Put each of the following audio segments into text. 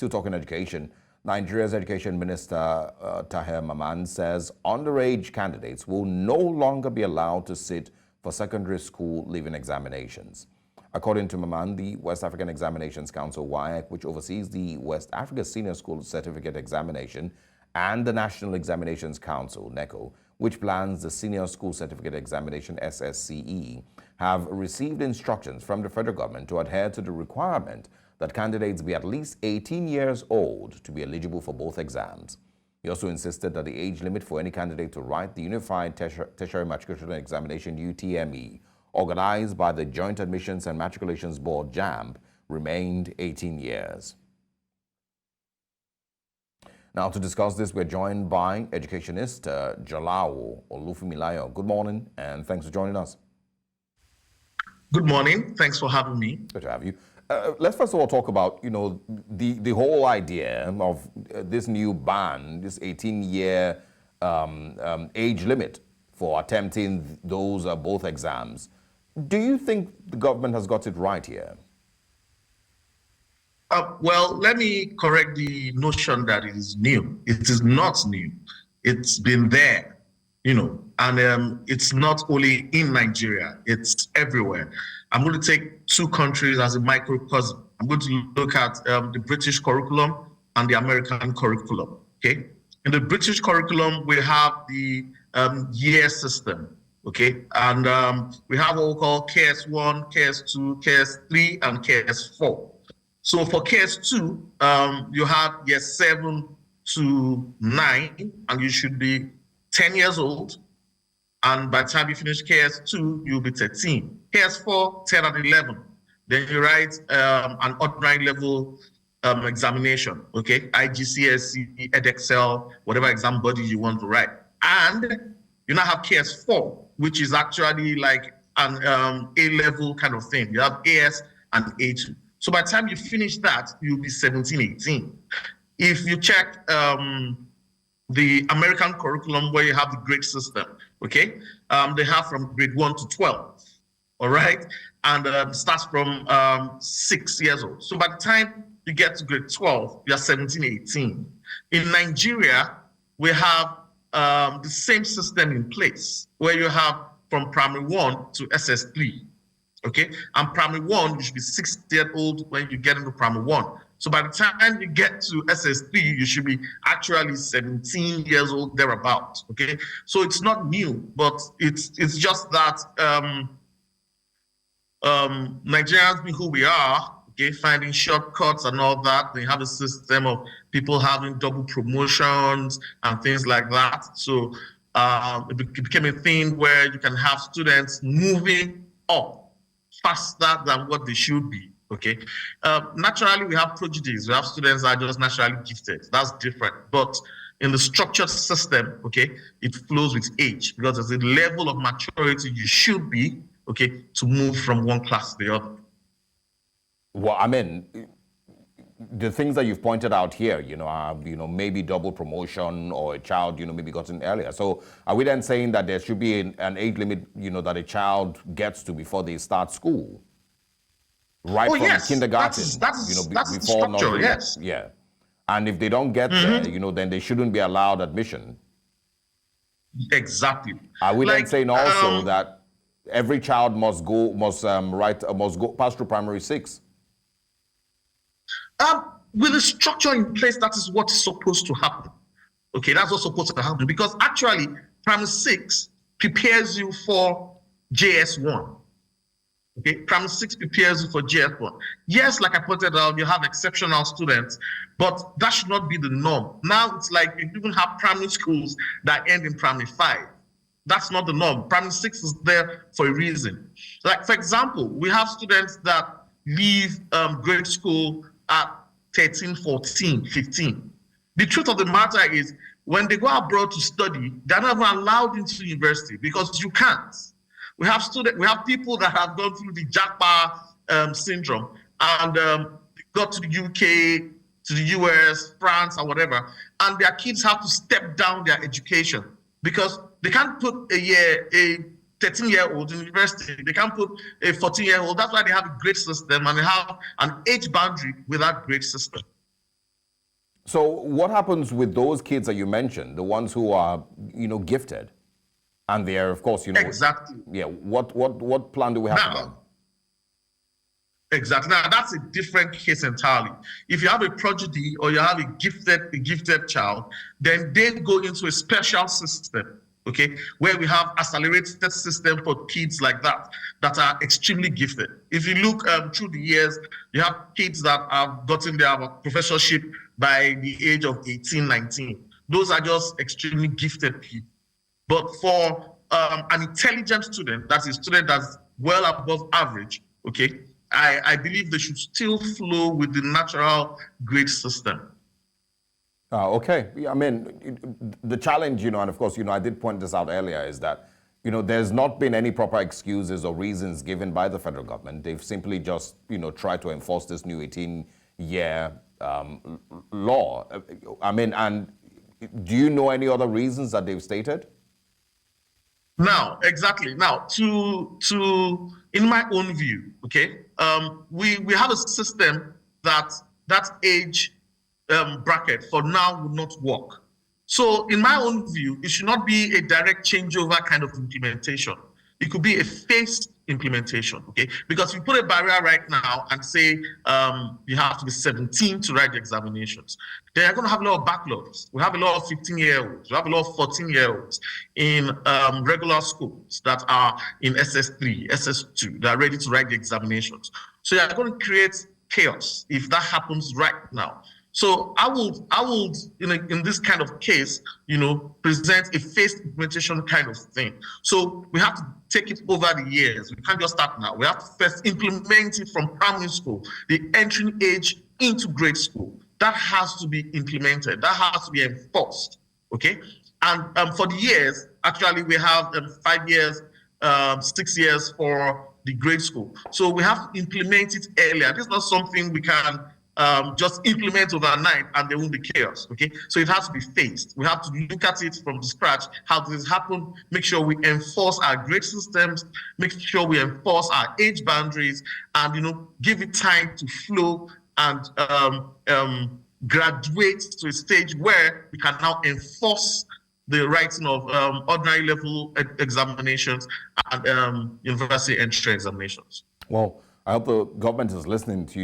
Still talking education. Nigeria's Education Minister Tahir Mamman says underage candidates will no longer be allowed to sit for secondary school leaving examinations. According to Mamman, the West African Examinations Council, WAEC, which oversees the West Africa Senior School Certificate Examination, and the National Examinations Council, NECO, which plans the Senior School Certificate Examination, SSCE, have received instructions from the federal government to adhere to the requirement that candidates be at least 18 years old to be eligible for both exams. He also insisted that the age limit for any candidate to write the Unified Tertiary Matriculation Examination, UTME, organized by the Joint Admissions and Matriculations Board, JAMB, remained 18 years. Now, to discuss this, we're joined by educationist Jolaawo Olufunmilayo. Good morning, and thanks for joining us. Good morning. Thanks for having me. Good to have you. Let's first of all talk about, the whole idea of this new ban, this 18-year age limit for attempting those both exams. Do you think the government has got it right here? Well, let me correct the notion that it is new. It is not new. It's been there, and it's not only in Nigeria, it's everywhere. I'm going to take two countries as a microcosm. I'm going to look at the British curriculum and the American curriculum, okay? In the British curriculum, we have the year system, okay? And we have what we call KS1, KS2, KS3, and KS4. So for KS2, you have year 7 to 9, and you should be 10 years old. And by the time you finish KS2, you'll be 13. KS4, 10 and 11. Then you write an ordinary level examination, okay? IGCSE, EdExcel, whatever exam body you want to write. And you now have KS4, which is actually like an A-level kind of thing. You have AS and A2. So by the time you finish that, you'll be 17, 18. If you check the American curriculum where you have the grade system, okay? They have from grade 1 to 12, all right? And starts from 6 years old. So by the time you get to grade 12, you're 17, 18. In Nigeria, we have the same system in place where you have from primary 1 to SS3. Okay, and primary 1, you should be 6 years old when you get into primary 1. So by the time you get to SS3, you should be actually 17 years old, thereabout. Okay, so it's not new, but it's just that Nigerians being who we are, okay, finding shortcuts and all that. They have a system of people having double promotions and things like that. So it became a thing where you can have students moving up faster than what they should be, okay? Naturally, we have prodigies. We have students that are just naturally gifted. That's different. But in the structured system, okay, it flows with age because there's a level of maturity you should be, okay, to move from one class to the other. Well, I mean, the things that you've pointed out here, maybe double promotion or a child, maybe gotten earlier. So are we then saying that there should be an age limit, that a child gets to before they start school? Right from yes. kindergarten, that's before the structure, yes. Yeah. And if they don't get there, then they shouldn't be allowed admission. Exactly. Are we then saying also that every child must go pass through primary 6? With the structure in place, that is what's supposed to happen. Okay, that's what's supposed to happen because actually, primary 6 prepares you for JS1. Okay, primary 6 prepares you for JS1. Yes, like I pointed out, you have exceptional students, but that should not be the norm. Now it's like you even have primary schools that end in primary 5. That's not the norm. Primary 6 is there for a reason. Like, for example, we have students that leave grade school at 13, 14, 15. The truth of the matter is when they go abroad to study, they're not even allowed into university because you can't. We have people that have gone through the JAPA syndrome and got to the UK, to the US, France, or whatever, and their kids have to step down their education because they can't put a 13-year-old in university. They can't put a 14-year-old. That's why they have a grade system and they have an age boundary with that grade system. So what happens with those kids that you mentioned, the ones who are, gifted, and they're, of course, Exactly. yeah. What plan do we have for them? Now, exactly. Now that's a different case entirely. If you have a prodigy or you have a gifted child, then they go into a special system, okay, where we have accelerated system for kids like that are extremely gifted. If you look through the years, you have kids that have gotten their professorship by the age of 18, 19. Those are just extremely gifted people. But for an intelligent student, that's a student that's well above average, okay, I believe they should still flow with the natural grade system. Okay. I mean, the challenge, and of course, I did point this out earlier, is that, there's not been any proper excuses or reasons given by the federal government. They've simply just, tried to enforce this new 18-year law. I mean, and do you know any other reasons that they've stated? Now, exactly. Now, in my own view, okay, we have a system that age bracket for now would not work. So, in my own view, it should not be a direct changeover kind of implementation. It could be a phased implementation, okay? Because if you put a barrier right now and say you have to be 17 to write the examinations, then you're going to have a lot of backlogs. We have a lot of 15-year-olds. We have a lot of 14-year-olds in regular schools that are in SS3, SS2, that are ready to write the examinations. So you're going to create chaos if that happens right now. So I would, in this kind of case, present a phased implementation kind of thing. So we have to take it over the years. We can't just start now. We have to first implement it from primary school, the entering age into grade school. That has to be implemented. That has to be enforced. Okay. And for the years, actually, we have 5 years, 6 years for the grade school. So we have to implement it earlier. This is not something we can just implement overnight and there won't be chaos, okay? So it has to be phased. We have to look at it from the scratch. How does this happen? Make sure we enforce our grade systems, make sure we enforce our age boundaries, and, give it time to flow and graduate to a stage where we can now enforce the writing of ordinary level examinations and university entry examinations. Well, I hope the government is listening to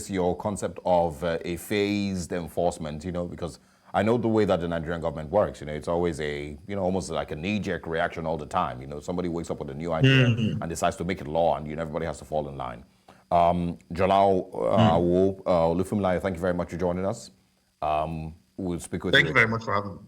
your concept of a phased enforcement, because I know the way that the Nigerian government works. It's always almost like a knee-jerk reaction all the time. Somebody wakes up with a new idea and decides to make it law, and everybody has to fall in line. Jolaawo Olufunmilayo, thank you very much for joining us. We'll speak with you. Thank you very much for having me.